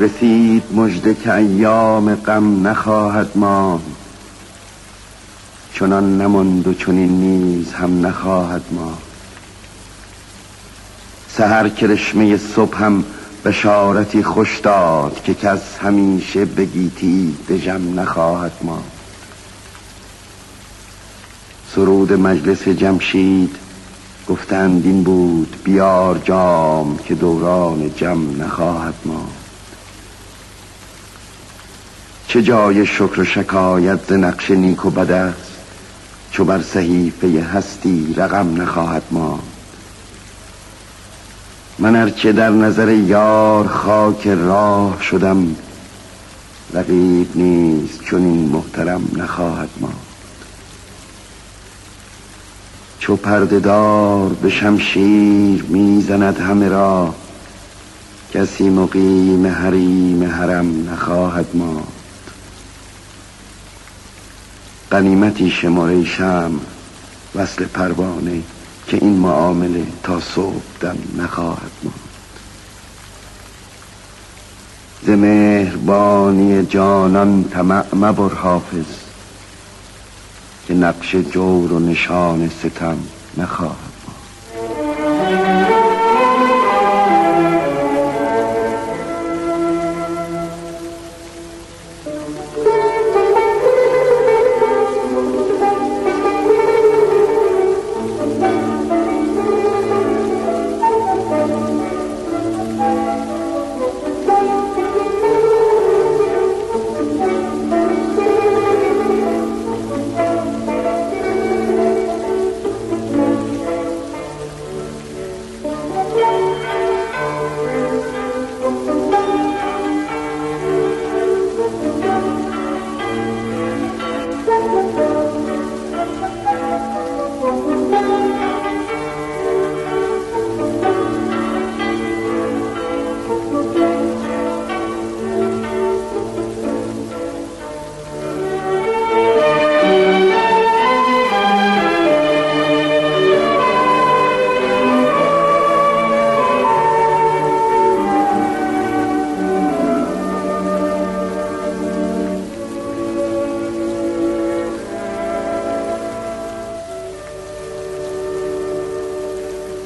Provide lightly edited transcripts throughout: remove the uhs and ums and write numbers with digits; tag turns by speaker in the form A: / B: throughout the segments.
A: رسید مژده که ایام غم نخواهد ماند، چنان نماند و چنین نیز هم نخواهد ماند. سحر کرشمه صبح هم بشارتی خوش داد که کس همیشه به گیتی دژم نخواهد ماند. سرود مجلس جمشید گفتند این بود بیار جام که دوران جم نخواهد ماند. چه جای شکر و شکایت ز نقش نیک و بد است، چو بر صحیفه هستی رقم نخواهد ماند. من ارچه در نظر یار خاک راه شدم، رقیب نیست چنین محترم نخواهد ماند. چو پرده دار به شمشیر میزند همه را، کسی مقیم حریم حرم نخواهد ماند. غنیمتی شمار ای شمع وصل پروانه، که این معامله تا صبح دم نخواهد ماند. ز مهربانی جانان طمع مبر حافظ، که نقش جور و نشان ستم نخواهد ماند.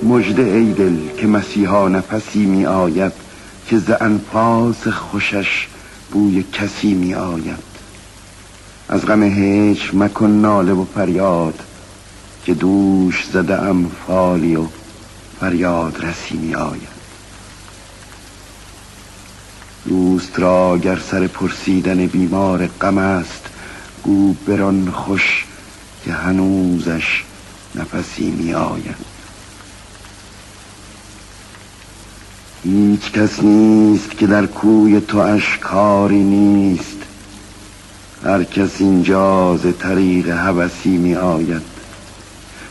A: مژده ای دل که مسیحا نفسی می آید، که ز انفاس خوشش بوی کسی می آید. از غم هجر مکن ناله و فریاد، که دوش زده ام فالی و فریاد رسی می آید. دوست را گر سر پرسیدن بیمار غم است، گو بران خوش که هنوزش نفسی می آید. هیچ کس نیست که در کوی تو اشکاری نیست، هر کس اینجا ز طریق هوسی می آید.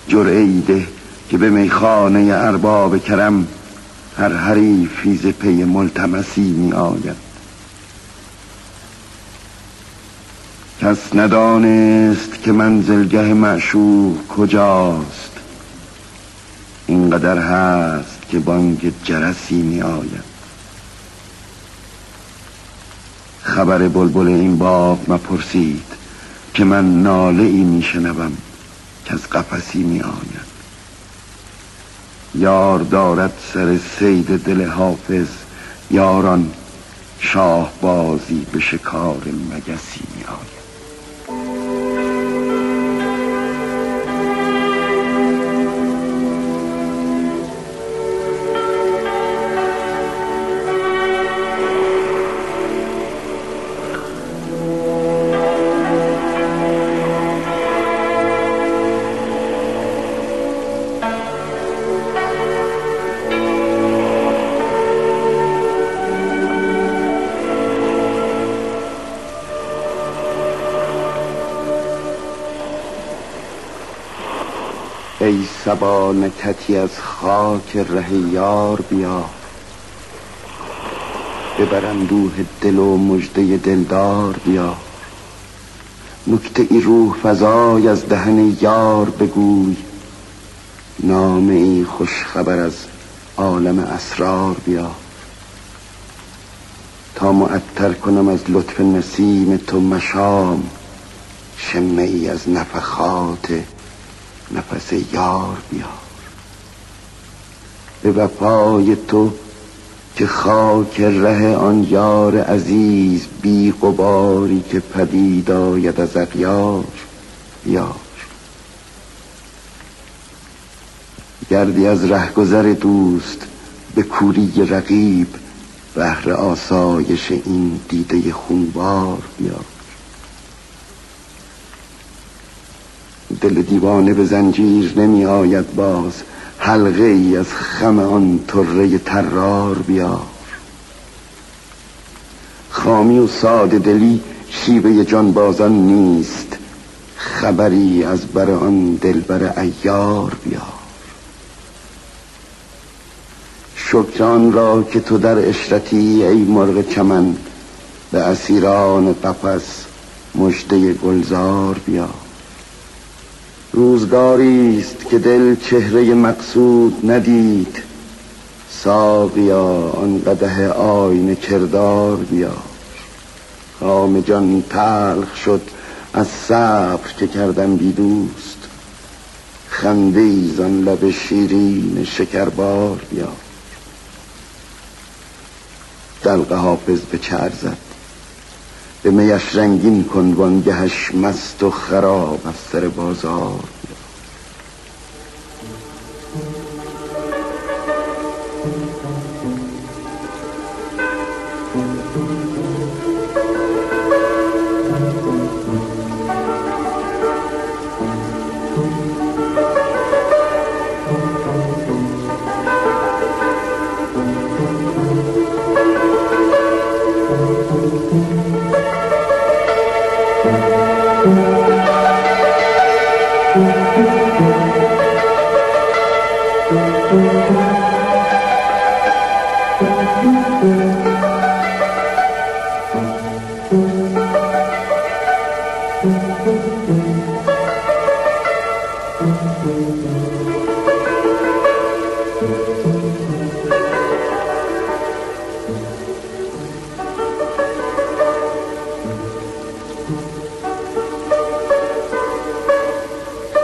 A: جرعه‌ای ده که به میخانه ارباب کرم، هر حریفی ز پی ملتمسی می آید. کس ندانست که منزلگه معشوق کجاست، اینقدر هست که بانگ جرسی می آید. خبر بلبل این باغ مپرسید، که من ناله ای می شنوم که از قفسی می آید. یار دارد سر صید دل حافظ، یاران شاه بازی به شکار مگسی می آید. ای صبا نکهتی از خاک ره یار بیا، ببر اندوه دل و مژده دلدار بیا. نکته ای روح فزای از دهن یار بگوی، نامه ای خوش خبر از عالم اسرار بیا. تا معطر کنم از لطف نسیم تو مشام، شمه ای از نفخات نفس یار بیار. به وفای تو که خاک ره آن یار عزیز بی غباری که پدید آید از اغیار بیار. گردی از رهگذر دوست به کوری رقیب، بهر آسایش این دیده خونبار بیار. دل دیوانه به زنجیر نمی آید باز، حلقه ای از خم آن طره طرار بیار. خامی و ساده دلی شیوه جانبازان نیست، خبری از بر آن دلبر عیار بیار. شکران را که تو در عشرتی ای مرغ چمن، به اسیران قفس مژده گلزار بیار. روزگاری است که دل چهره مقصود ندید، ساقیا آن قدح آینه کردار بیار. کام جان تلخ شد از صبر که کردم بی دوست، خنده ای زان لب شیرین شکربار بیار. دلق حافظ به چه ارزد، به میش رنگین کن وانگهش مست و خراب از سر بازار.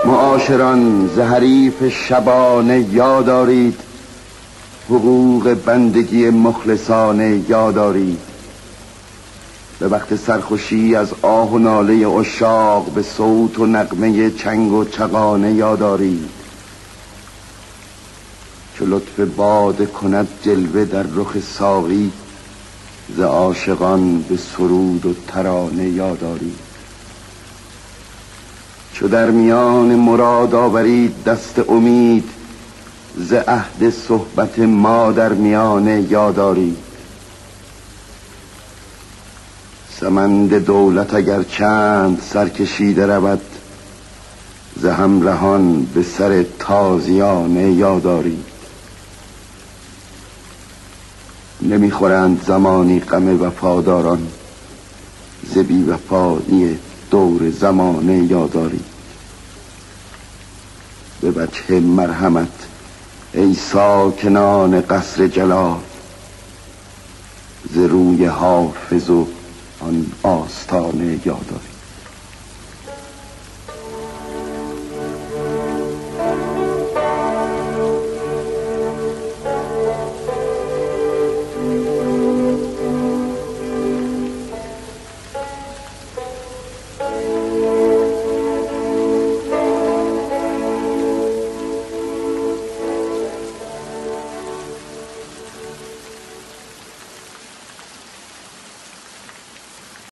A: معاشران ز حریف شبانه یاد آرید، حقوق بندگی مخلصانه یاد آرید. به وقت سرخوشی از آه و ناله عشاق به صوت و نغمه چنگ و چغانه یاد آرید. چو لطف باده کند جلوه در رخ ساقی، ز عاشقان به سرود و ترانه یاد آرید. چو در میان مراد آورید دست امید، ز عهد صحبت ما در میانه یاد آرید. سمند دولت اگر چند سرکشیده رود، ز همرهان به سر تازیانه یاد آرید. نمیخورند زمانی غم وفاداران، ز بی وفایی دور زمانه یاد آرید. به وجه مرحمت ای ساکنان قصر جلال، ز روی حافظ و آن آستانه یاد آرید.